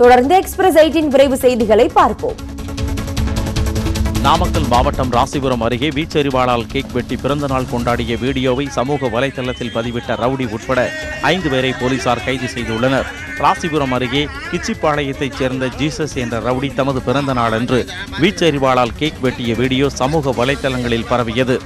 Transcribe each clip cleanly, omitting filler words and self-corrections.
தொடர்ந்து எக்ஸ்பிரஸ் 8 விரைவு செய்திகளை பார்ப்போம். நாமக்கல் மாவட்டம் ராசிபுரம் அருகே வீச்செறிவாளால் கேக் வெட்டி பிறந்தநாள் கொண்டாடிய வீடியோவை சமூக வலைதளத்தில் பதிவிட்ட ரவுடி உட்பட 5 பேரை போலீசார் கைது செய்துள்ளனர். ராசிபுரம் அருகே கிச்சிப்பாளையத்தைச் சேர்ந்த ஜீசஸ் என்ற ரவுடி தமது பிறந்த நாளன்று வீச்செறிவாளால் கேக் வெட்டிய வீடியோ சமூக வலைதளங்களில் பரவியது.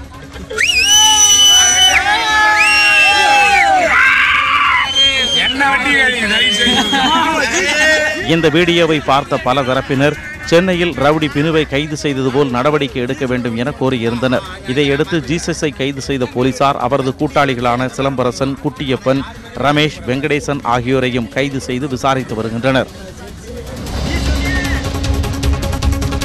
இந்த வீடியோவை பார்த்த பல தரப்பினர் சென்னையில் ரவுடி பினுவை கைது செய்தது போல் நடவடிக்கை எடுக்க வேண்டும் என கோரியிருந்தனர். இதையடுத்து ஜீசஸை கைது செய்த போலீசார் அவரது கூட்டாளிகளான சிலம்பரசன், குட்டியப்பன், ரமேஷ், வெங்கடேசன் ஆகியோரையும் கைது செய்து விசாரித்து வருகின்றனர்.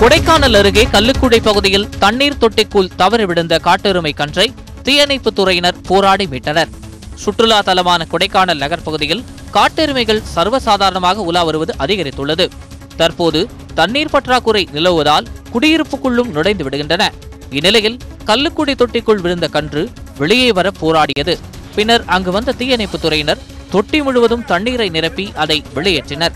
கொடைக்கானல் அருகே கல்லுக்குடை பகுதியில் தண்ணீர் தொட்டிக்குள் தவறி விழுந்த காட்டெருமை கன்றை தீயணைப்பு துறையினர் போராடி மீட்டனர். சுற்றுலா தலமான கொடைக்கானல் நகர் பகுதியில் காட்டெருமைகள் சர்வசாதாரணமாக உலா வருவது அதிகரித்துள்ளது. தற்போது தண்ணீர் பற்றாக்குறை நிலவுவதால் குடியிருப்புக்குள்ளும் நுழைந்து விடுகின்றன. இந்நிலையில் கல்லுக்குடி தொட்டிக்குள் விழுந்த கன்று வெளியே வர போராடியது. பின்னர் அங்கு வந்த தீயணைப்பு துறையினர் தொட்டி முழுவதும் தண்ணீரை நிரப்பி அதை வெளியேற்றினர்.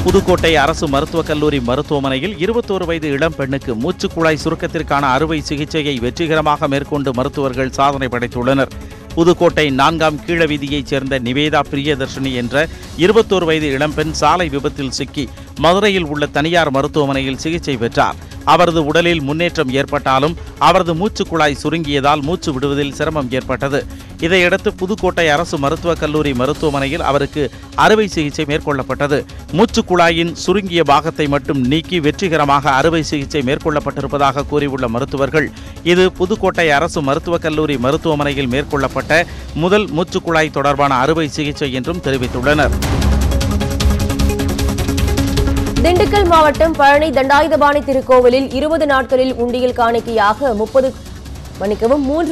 புதுக்கோட்டை அரசு மருத்துவக் கல்லூரி மருத்துவமனையில் 21 வயது இளம் பெண்ணுக்கு மூச்சுக்குழாய் சுருக்கத்திற்கான அறுவை சிகிச்சையை வெற்றிகரமாக மேற்கொண்டு மருத்துவர்கள் சாதனை படைத்துள்ளனர். புதுக்கோட்டை 4ஆம் கீழவீதியைச் சேர்ந்த நிவேதா பிரியதர்ஷினி என்ற 21 வயது இளம்பெண் சாலை விபத்தில் சிக்கி மதுரையில் உள்ள தனியார் மருத்துவமனையில் சிகிச்சை பெற்றார். அவரது உடலில் முன்னேற்றம் ஏற்பட்டாலும் அவரது மூச்சுக்குழாய் சுருங்கியதால் மூச்சு விடுவதில் சிரமம் ஏற்பட்டது. இதையடுத்து புதுக்கோட்டை அரசு மருத்துவக் கல்லூரி மருத்துவமனையில் அவருக்கு அறுவை சிகிச்சை மேற்கொள்ளப்பட்டது. மூச்சுக்குழாயின் சுருங்கிய பாகத்தை மட்டும் நீக்கி வெற்றிகரமாக அறுவை சிகிச்சை மேற்கொள்ளப்பட்டிருப்பதாக கூறியுள்ள மருத்துவர்கள், இது புதுக்கோட்டை அரசு மருத்துவக் கல்லூரி மருத்துவமனையில் மேற்கொள்ளப்பட்ட முதல் மூச்சுக்குழாய் தொடர்பான அறுவை சிகிச்சை என்றும் தெரிவித்துள்ளனர். திண்டுக்கல் மாவட்டம் பழனி தண்டாயுதபாணி திருக்கோவிலில் 20 நாட்களில் உண்டியல் காணிக்கையாக 3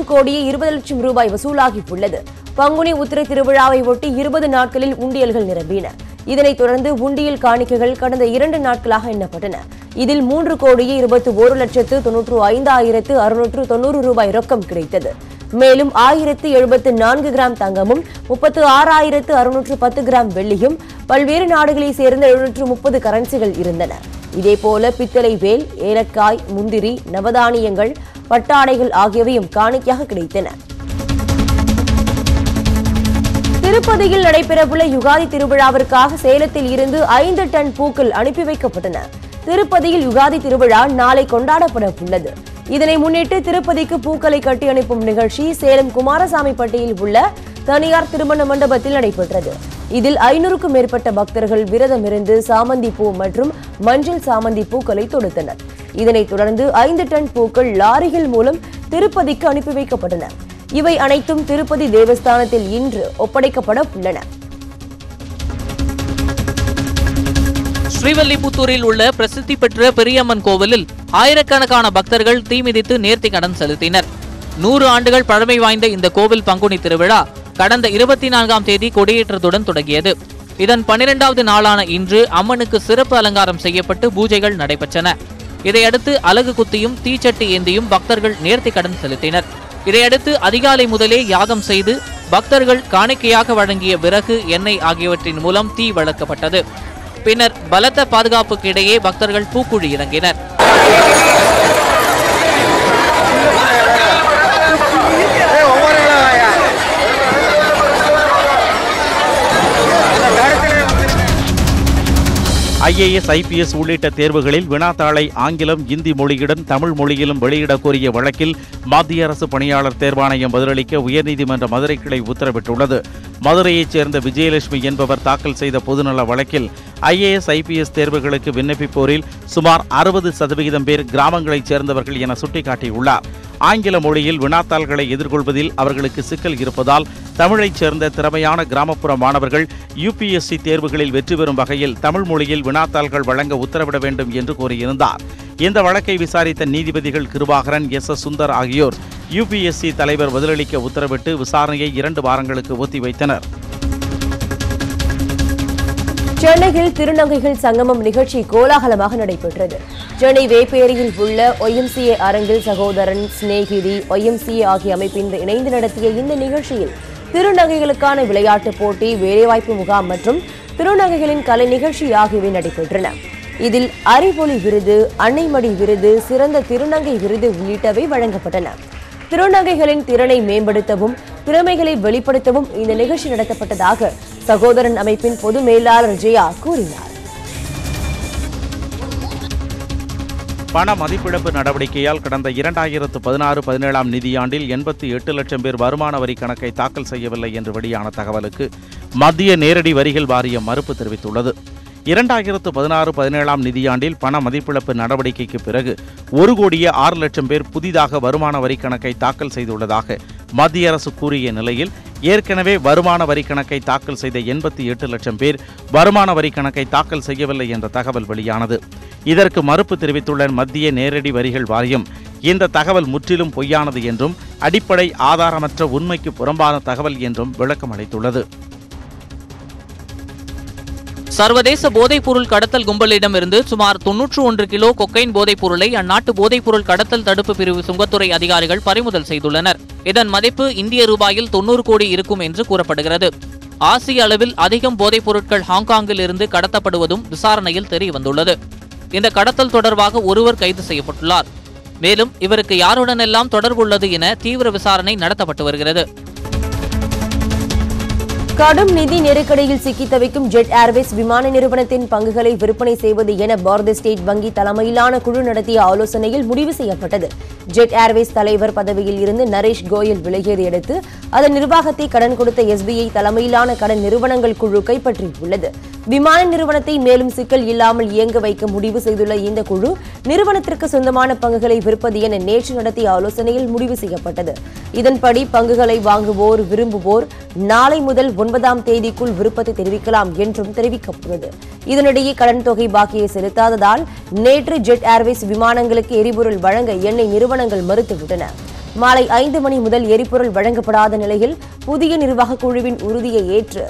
கோடியே 20 லட்சம் ரூபாய் வசூலாகியுள்ளது. பங்குனி உத்திர திருவிழாவை ஒட்டி 20 நாட்களில் உண்டியல்கள் நிரம்பின. இதனைத் தொடர்ந்து உண்டியல் காணிக்கைகள் கடந்த 2 நாட்களாக எண்ணப்பட்டன. இதில் 3 கோடியே 21,95,690 ரூபாய் ரொக்கம் கிடைத்தது. மேலும் 1074 கிராம் தங்கமும் 36,610 கிராம் வெள்ளியும் பல்வேறு நாடுகளைச் சேர்ந்த 730 கரன்சிகள் இருந்தன. இதேபோல பித்தளை வேல், ஏலக்காய், முந்திரி, நவதானியங்கள், பட்டாடைகள் ஆகியவையும் காணிக்கையாக கிடைத்தன. திருப்பதியில் நடைபெறவுள்ள யுகாதி திருவிழாவிற்காக சேலத்தில் இருந்து 5 டன் பூக்கள் அனுப்பி வைக்கப்பட்டன. திருப்பதியில் யுகாதி திருவிழா நாளை கொண்டாடப்பட உள்ளது. இதனை முன்னிட்டு திருப்பதிக்கு பூக்களை கட்டி அனுப்பும் நிகழ்ச்சி சேலம் குமாரசாமிப்பட்டியில் உள்ள தனியார் திருமண மண்டபத்தில் நடைபெற்றது. இதில் 500க்கும் மேற்பட்ட பக்தர்கள் விரதமிருந்து சாமந்தி பூ மற்றும் மஞ்சள் சாமந்தி பூக்களை தொடுத்தனர். இதனைத் தொடர்ந்து 5 டன் பூக்கள் லாரிகள் மூலம் திருப்பதிக்கு அனுப்பி வைக்கப்பட்டன. இவை அனைத்தும் திருப்பதி தேவஸ்தானத்தில் இன்று ஒப்படைக்கப்பட உள்ளன. ஸ்ரீவல்லிபுத்தூரில் உள்ள பிரசித்தி பெற்ற பெரியம்மன் கோவிலில் ஆயிரக்கணக்கான பக்தர்கள் தீமிதித்து நேர்த்தி கடன் செலுத்தினர். 100 ஆண்டுகள் பழமை வாய்ந்த இந்த கோவில் பங்குனி திருவிழா கடந்த 24ஆம் தேதி கொடியேற்றத்துடன் தொடங்கியது. இதன் 12வது நாளான இன்று அம்மனுக்கு சிறப்பு அலங்காரம் செய்யப்பட்டு பூஜைகள் நடைபெற்றன. இதையடுத்து அலகு குத்தியும் தீச்சட்டி ஏந்தியும் பக்தர்கள் நேர்த்தி கடன் செலுத்தினர். இதையடுத்து அதிகாலை முதலே யாகம் செய்து பக்தர்கள் காணிக்கையாக வழங்கிய விறகு, எண்ணெய் ஆகியவற்றின் மூலம் தீ வளர்க்கப்பட்டது. பின்னர் பலத்த பாதுகாப்புக்கு இடையே பக்தர்கள் பூக்குழி இறங்கினர். IAS, IPS உள்ளிட்ட தேர்வுகளில் வினாத்தாளை ஆங்கிலம், இந்தி மொழியுடன் தமிழ் மொழியிலும் வெளியிடக் கோரிய வழக்கில் மத்திய அரசு பணியாளர் தேர்வாணையம் பதிலளிக்க உயர்நீதிமன்ற மதுரை கிளை உத்தரவிட்டுள்ளது. மதுரையைச் சேர்ந்த விஜயலட்சுமி என்பவர் தாக்கல் செய்த பொதுநல வழக்கில் IAS, IPS தேர்வுகளுக்கு விண்ணப்பிப்போரில் சுமார் 60% பேர் கிராமங்களைச் சேர்ந்தவர்கள் என சுட்டிக்காட்டியுள்ளார். ஆங்கில மொழியில் வினாத்தாள்களை எதிர்கொள்வதில் அவர்களுக்கு சிக்கல் இருப்பதால் தமிழைச் சேர்ந்த திறமையான கிராமப்புற மாணவர்கள் UPSC தேர்வுகளில் வெற்றி பெறும் வகையில் தமிழ் மொழியில் வினாத்தாள்கள் வழங்க உத்தரவிட வேண்டும் என்று கோரியிருந்தார். இந்த வழக்கை விசாரித்த நீதிபதிகள் கிருபாகரன், S. சுந்தர் ஆகியோர் UPSC தலைவர் பதிலளிக்க உத்தரவிட்டு விசாரணையை 2 வாரங்களுக்கு ஒத்திவைத்தனர். சென்னையில் திருநங்கைகள் சங்கமம் நிகழ்ச்சி கோலாகலமாக நடைபெற்றது. சென்னை வேப்பேரியில் உள்ள YMCA அரங்கில் சகோதரன், சிநேகிதி, YMCA ஆகிய அமைப்பினர் இணைந்து நடத்திய இந்த நிகழ்ச்சியில் திருநங்கைகளுக்கான விளையாட்டுப் போட்டி, வேலைவாய்ப்பு முகாம் மற்றும் திருநங்கைகளின் கலை நிகழ்ச்சி ஆகியவை நடைபெற்றன. இதில் அறிவொளி விருது, அன்னைமடி விருது, சிறந்த திருநங்கை விருது உள்ளிட்டவை வழங்கப்பட்டன. திருநங்கைகளின் திறனை மேம்படுத்தவும் திறமைகளை வெளிப்படுத்தவும் இந்த நிகழ்ச்சி நடத்தப்பட்டதாக சகோதரன் அமைப்பின் பொது மேலாளர் ஜெயா கூறினார். பண மதிப்பிழப்பு நடவடிக்கையால் கடந்த 2016-17 நிதியாண்டில் 88 லட்சம் பேர் வருமான வரி கணக்கை தாக்கல் செய்யவில்லை என்று வெளியான தகவலுக்கு மத்திய நேரடி வரிகள் வாரியம் மறுப்பு தெரிவித்துள்ளது. 2016-17 நிதியாண்டில் பண மதிப்பிழப்பு நடவடிக்கைக்கு பிறகு 1,06 லட்சம் பேர் புதிதாக வருமான வரி கணக்கை தாக்கல் செய்துள்ளதாக மத்திய அரசு கூறிய நிலையில், ஏற்கனவே வருமான வரி கணக்கை தாக்கல் செய்த 88 லட்சம் பேர் வருமான வரி கணக்கை தாக்கல் செய்யவில்லை என்ற தகவல் வெளியானது. இதற்கு மறுப்பு தெரிவித்துள்ள மத்திய நேரடி வரிகள் வாரியம், இந்த தகவல் முற்றிலும் பொய்யானது என்றும் அடிப்படை ஆதாரமற்ற உண்மைக்கு புறம்பான தகவல் என்றும் விளக்கம் அளித்துள்ளது. சர்வதேச போதைப்பொருள் கடத்தல் கும்பலிடமிருந்து சுமார் 91 கிலோ கொக்கைன் போதைப் பொருளை அந்நாட்டு போதைப்பொருள் கடத்தல் தடுப்பு பிரிவு சுங்கத்துறை அதிகாரிகள் பறிமுதல் செய்துள்ளனர். இதன் மதிப்பு இந்திய ரூபாயில் 90 கோடி இருக்கும் என்று கூறப்படுகிறது. ஆசிய அளவில் அதிகம் போதைப் பொருட்கள் ஹாங்காங்கில் இருந்து கடத்தப்படுவதும் விசாரணையில் தெரியவந்துள்ளது. இந்த கடத்தல் தொடர்பாக ஒருவர் கைது செய்யப்பட்டுள்ளார். மேலும் இவருக்கு யாருடனெல்லாம் தொடர்புள்ளது என தீவிர விசாரணை நடத்தப்பட்டு வருகிறது. கடும் நிதி நெருக்கடியில் சிக்கி தவிக்கும் ஜெட் ஏர்வேஸ் விமான நிறுவனத்தின் பங்குகளை விற்பனை செய்வது என பாரத ஸ்டேட் வங்கி தலைமையிலான குழு நடத்திய ஆலோசனையில் முடிவு செய்யப்பட்டது. ஜெட் ஏர்வேஸ் தலைவர் பதவியில் இருந்து நரேஷ் கோயல் விலகியதை அடுத்து அதன் நிர்வாகத்தை கடன் கொடுத்த SBI தலைமையிலான கடன் நிறுவனங்கள் குழு கைப்பற்றியுள்ளது. விமான நிறுவனத்தை மேலும் சிக்கல் இல்லாமல் இயங்க வைக்க முடிவு செய்துள்ள இந்த குழு நிறுவனத்திற்கு சொந்தமான பங்குகளை விற்பது என நேற்று நடத்திய ஆலோசனையில் முடிவு செய்யப்பட்டது. இதன்படி பங்குகளை வாங்குவோர் விரும்புவோர் நாளை முதல் 9ஆம் தேதிக்குள் விருப்பத்தை தெரிவிக்கலாம் என்றும் தெரிவிக்கப்பட்டுள்ளது. இதனிடையே கடன் தொகை பாக்கியை செலுத்தாததால் நேற்று ஜெட் ஏர்வேஸ் விமானங்களுக்கு எரிபொருள் வழங்க எண்ணெய் நிறுவனங்கள் மறுத்துவிட்டன. மாலை 5 மணி முதல் எரிபொருள் வழங்கப்படாத நிலையில் புதிய நிர்வாக குழுவின் உறுதியை ஏற்று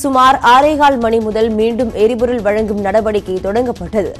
சுமார் 6:15 மணி முதல் மீண்டும் எரிபொருள் வழங்கும் நடவடிக்கை தொடங்கப்பட்டது.